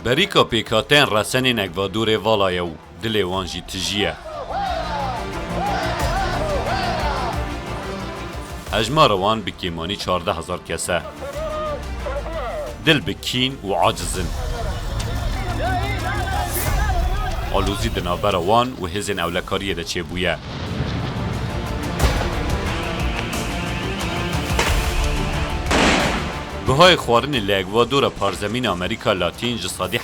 بریکا پیکاتین رسنین اکوادور والایو دل وانجی تجیه. هجمار وان بکیمانی 14,000 کسه. دل بکین و عاجزن. آلوزی دنابر وان و هزین اولکاریه ده چه بویه. بهای خوارن لاگوادور پارزمین امریکا لاتین جسادی 7.7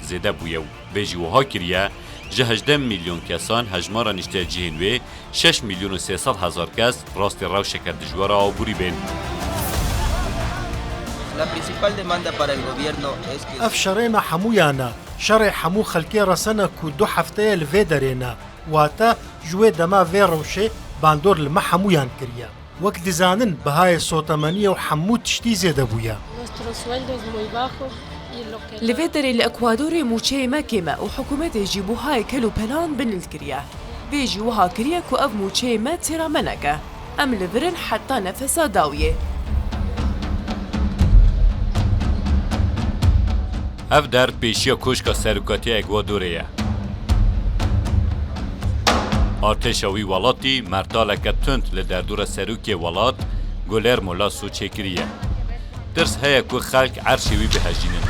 زیده بویه و بیجی وها کریه جه 18 میلیون کسان هجمارا نشته جهنوی 6 میلیون و 300 هزار کس راست راو شکر دجوارا آبوری بین. اف شرعنا حمویانا شرع حمو خلکی رسنا که 2 هفته لوی درینا واتا جوی دما وی روشه باندور لما حمویان کریه وقت زانن بهای صوتمانیه و حمو تشتی زیده بویا. لفيدري الأكوادوري موشي ماكيما وحكومات يجيبوها يكلوا بلان بن الكريا بيجيوها كريا كو أف موشي ما تيرا منكا أم لفرن حتى نفسها داوية اف در پیشیا کشکا سرکاتی اکوادوریه. ارتشاوی ولاتی مرتالک تند لدردور سروکی ولات گولر مولا سو چکریه. درس هیا که خلق عرشوی بهجینن.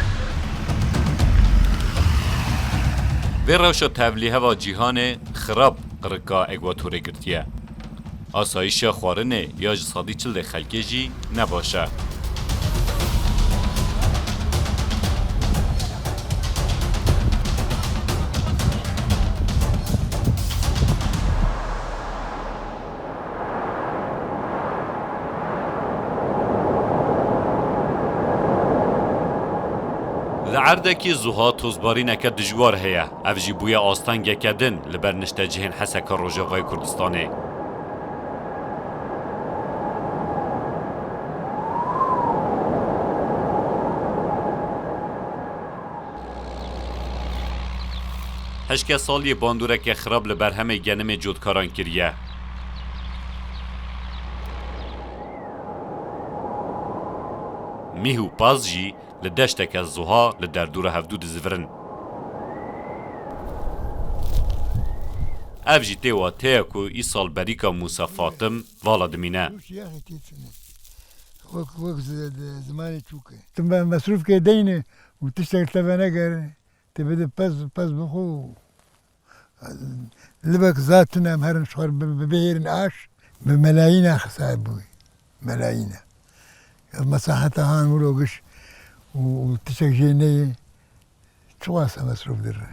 وی روشا تولیه و جیهان خراب قرقا اکواتوری گرتیه. آسایش خوارنه یا جسادی چل خلقی جی نباشه. لعردکی زوها توزباری نکد دجوار هیا افجی بوی آستانگه کدن لبرنشت جهن حسک روژاوای کردستانه. هشکه سالی باندورک خراب لبر همه گنم جودکاران کریه. میهو پاز جی لدشتك الزها لدردور هفدود زفرن. افجي تيوا تيكو إيصال بريكا موسى فاطم والا دمينه. وقت زماني تشوكي. تم مصروف كي دينه وتشتغل تبانجر تبدأ بس بخو. لبك ذاتنا مهرن شهر ببير عاش بملايين خسابوي ملايين. المساحة هان ولوجش. وتشجيني تواسا مصروف دره.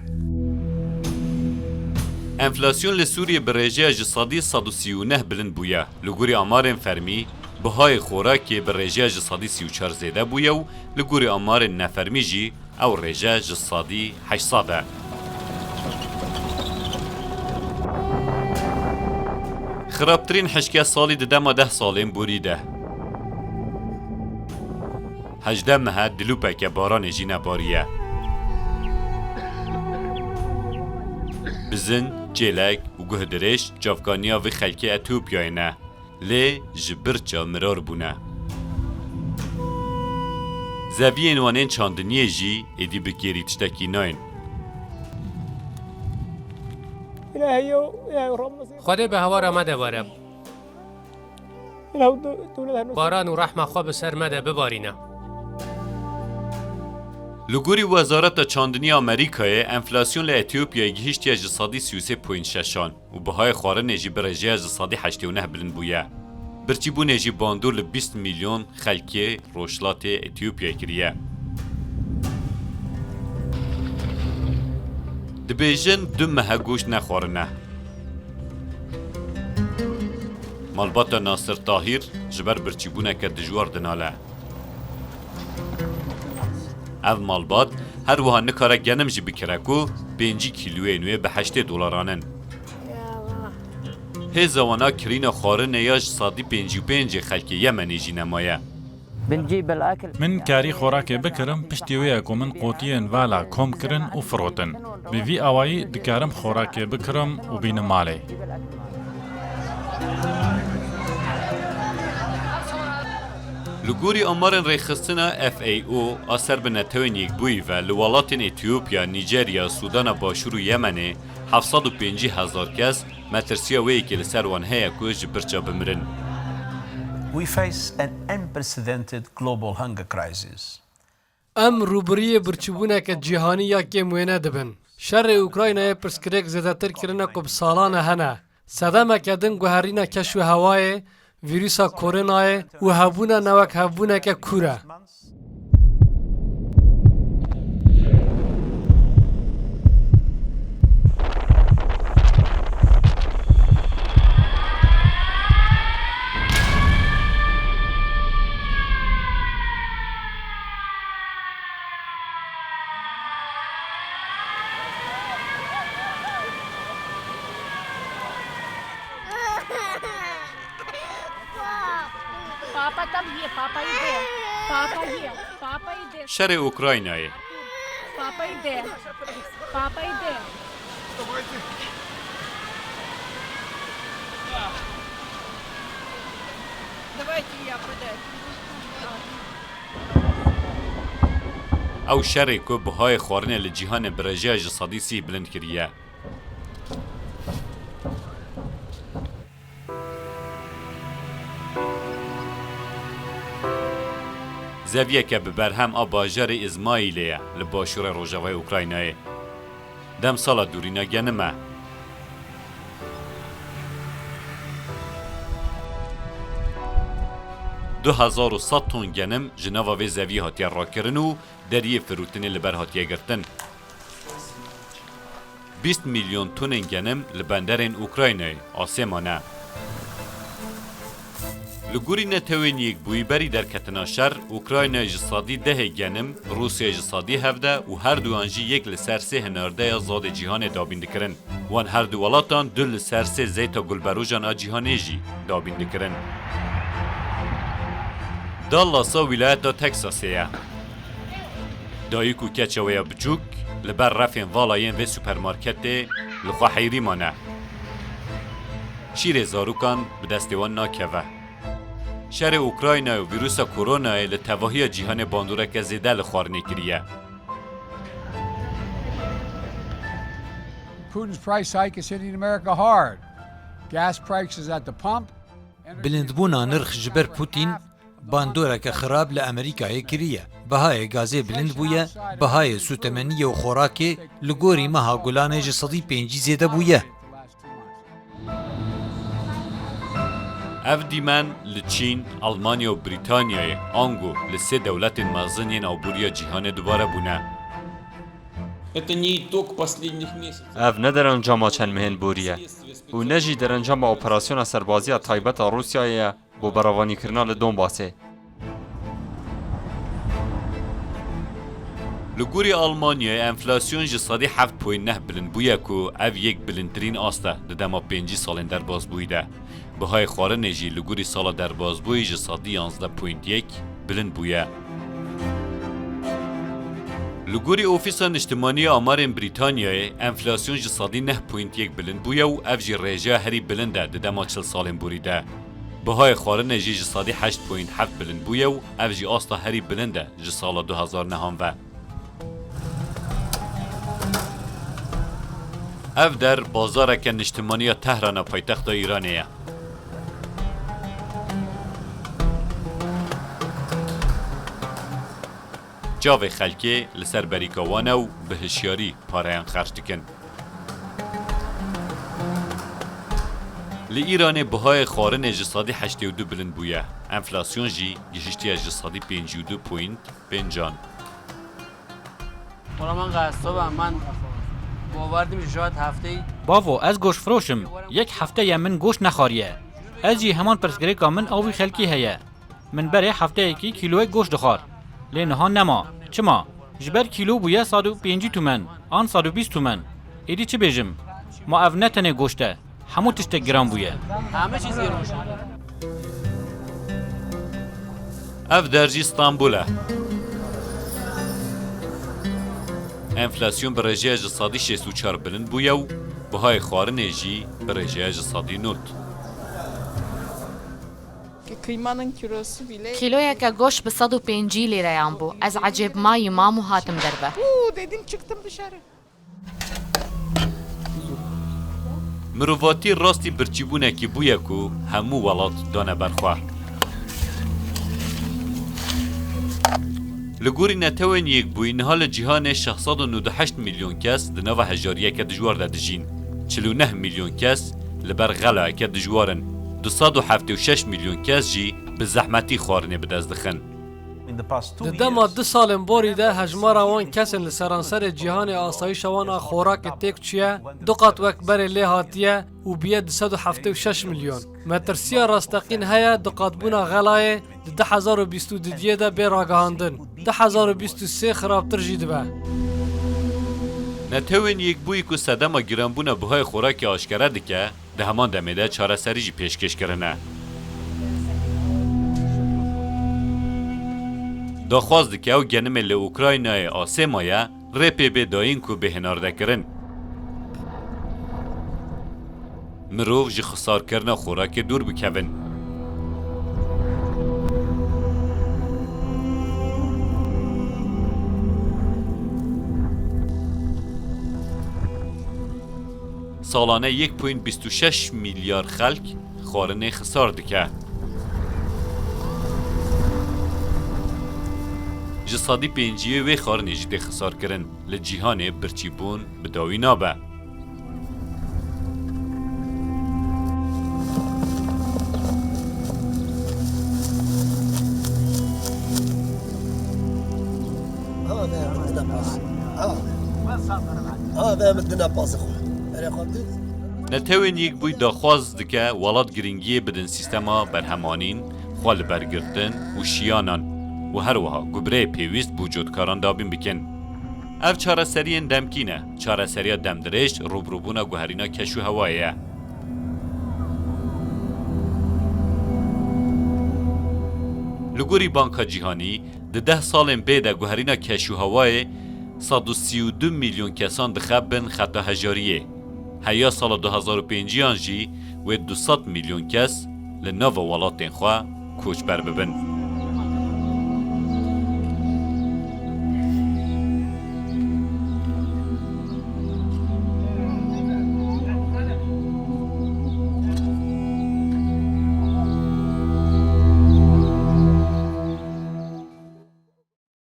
انفلاسيون لسوريا بريجيا جسادي 139 بلند بويا لغوري امارن فرمي بهای خوراکی بريجيا جسادي 34 زيده بويا و لغوري امارن نفرمي جي او ريجا جسادي 800. خرابترين حشكه سالي دما 10 سالين بوريده. 18 ماه دلوپک باران جینا باریه. بزن، جلک و گهدرش جافگانیا و خلکی اتیوپیای نه. لی جبرچا مرار بونه. زوی وانین چاندنیه جی ایدی بگیری تشتکی ناین. خدا به هوا را مده باره. باران و رحمه خواب سر مده ببارینه. لگوری وزارت چاندنی آمریکای انفلاسیون لاتیوپیا گهشتی اقتصادی 33.6 و بهای خواره نجی برجه اقتصادی 89 بلند بویه. برچی بو نجی باندور ل 20 میلیون خلکی روشلات اتیوپیا کریه. دبیجن دو ماه گوشت نخورنه. مالبات ناصر طاهر جبر برچی بو نکد دجوار دناله. اف مالبات هر وها نکاره گنم جی بکره کو 5 کیلوی نوی به 8 دلارانن. هی زوانا کرین خواره نیاج صادی 55 خلکی یمنی جی نمایه. من کاری خوراکی بکرم پشتیویه که من قوتین والا کم کرن و فروتن. به وی آوایی دکارم خوراکی بکرم و بین مالی. لگوری آمارن ریخستنا FAO آسر به نتوین یک بوی و لولاتین ایتیوپیا، نیجریا، سودان باشور و یمنه 750,000 کس مترسیا وی که لسر وانهی کش برچا بمرن. We face an unprecedented global hunger crisis. ام روبری برچبونه که جهانی یا که موینه دبن. شر اوکراینای پرسکرک زیادتر کرنه که بسالانه هنه. صدمه کدن گوهرینه کشو هوای ویروسا کورونای و هبونه نوک هبونه که کوره. شر اوکراینای او شر که بهای خوارن لجیهان برجه جسادی سی بلند کریه. زویه که ببرهم آباجر ازمایلیه لباشور روژاوای اوکراینای. دم سالا دورینا گنمه. دو 2100 تون گنم جناوا و زویه هاتیه را کرن و دریه فروتنی لبر هاتیه گرتن. 20 میلیون تون گنم لبندرین اوکراینای آسمانه. لگوری نتوین یک بوی بری در کتناشر اوکراین جسادی 10 گنم روسیه جسادی 17 و هر دو آنجی یک لسر 3 هنارده زاد جیهان دابین دکرن وان هر دو ولاتان دو لسر 3 زیتا گلبروجان آجیهانه جی دابین دکرن. دالاسا ولایت تکساسیه دایکو کچویا بچوک لبر رفین والاین و سوپرمارکت لخوا حیری مانه شیر زاروکان به دستوان ناکوه. شر اوکراین و ویروس کرونا لتواهی جهان باندوره که زیده لخوارنی کریه. Putin's price hike is hitting America hard. Gas prices at the pump. بلندبونا نرخ جبر پوتین باندوره که خراب لأمریکای کریه. بهای گازه بلند بویه، بهای سوتمنی و خوراکی لگوری مها گلانه جسدی 5 زیده بویه. اف دیمن لچین، آلمانیا و بریتانیای آنگو لسه دولت مازنین او بوریا جهان دوباره بونه. اف نه در انجام چند مهن بوریه و نجی در انجام اپراسیون سربازی تایبت روسیای بو براوانی کرنال دونباسه. لگوری آلمانیای انفلاسیون جسادی 7.9 بلند بویه که اف یک بلندترین آسته دما 5 سال در باز بویده. بهای خواره نجی لگوری سال در باز بوی جسادی 11.1 بلند بویه. لگوری اوفیسان اجتماعی آمار بریتانیای انفلاسیون جسادی 9.1 بلند بویه و اف جی ریجه هری بلنده دما 40 سال بوریده. بهای خواره نجی جسادی 8.7 بلند بویه و اف جی آسته هری بلنده جسال 2009 اف در بازارک اجتماعی تهران پایتخت ایرانیه. جاوی خلکی لسر بریکاوانه و به هشیاری پارهان خرج دکن. لإيران بهای خارن اجسادی 82 بلند بویه. انفلاسیون جی گشتی اجسادی 52.5. ولی من قصابم، من باوردیم شاید هفته باو از گوش فروشم یک هفته یا من گوش نخوریه. از جی همان پرسگریکا من آوی خلکی هیه. من بره هفته یکی کیلوی گوش دخار. لین ها نما چما جبر کیلو بویه 105 تومن آن 120 تومن. ایدی چه بیجم؟ ما او نتنه گوشته همو تشت گرام بویه. همه چیز گرونشه. اف درجی استانبوله. انفلاسیون برای اقتصادی 64 بلند بویه و بهای خوارن جی برای اقتصادی نوت. کیلویەکە گۆشت بە 150 لیرەیان بوو ئەس عەجێب مای مام و هاتم دەربە مرۆڤاتی ڕاستی برچیبوونێکی بوویە و هەموو وڵات دانە بەرخوا لە گۆری نەتەوەن یەکبووینها لە جیهانê 698 میلیۆن کەس di nava hejariyeke dijwar de dijîn 49 میلیۆن کەس li ber xelayeke dijwar in 276 میلیۆن کەس jî bi zehmetî xwarinê bi dest dixin Di dema 2 salên borî de hejmara wan kesên li seranserê cîhanê asayîşa wan a xorakê têk çûye du qat wekberê lê hatiye û biye 276 milyon. Metirsiya rasteqîn heye du qatbûna xelayê di 2022 de bê ragihandin. 2023 xirabtir jî dibe. Netewên yekbûyî ku sedema giranbûna bihayê xorakê aşkere dike di heman demê de çareserî jî pêşkêşkirine. Daxwaz dike ew genimê li Ukraynayê asê maye rê pê bê dayîn ku bêhênardekirin. Mirov ji xisarkirina xorakê dûr bikevin. Salane 1.26 milyar xelk xwarinê xisar dike. Ji sadî pênciyê wê xwarinê jî tê xisarkirin li cîhanê birçîbûn bi dawî nabe. Netewên yekbûyî daxwaz dike welat giringiyê bidin sîstema berhemanîn, xwe li bergirtin û şiyanan û her wiha gubreyê pêwîst bû cotkaran dabîn bikin. Ev çareseriyên demkîn e, çareseriya demdirêj rûbrûbûna guherîna keş û hewayê ye. Li gorî Banka Cîhanî di 10 salên bê de guherîna keş û hewayê 132 milyon kesan dixebin xeta hejariyê. Heya sala 2005yan jî wê 200 milyon kes li nava welatên xwe koçber bibin.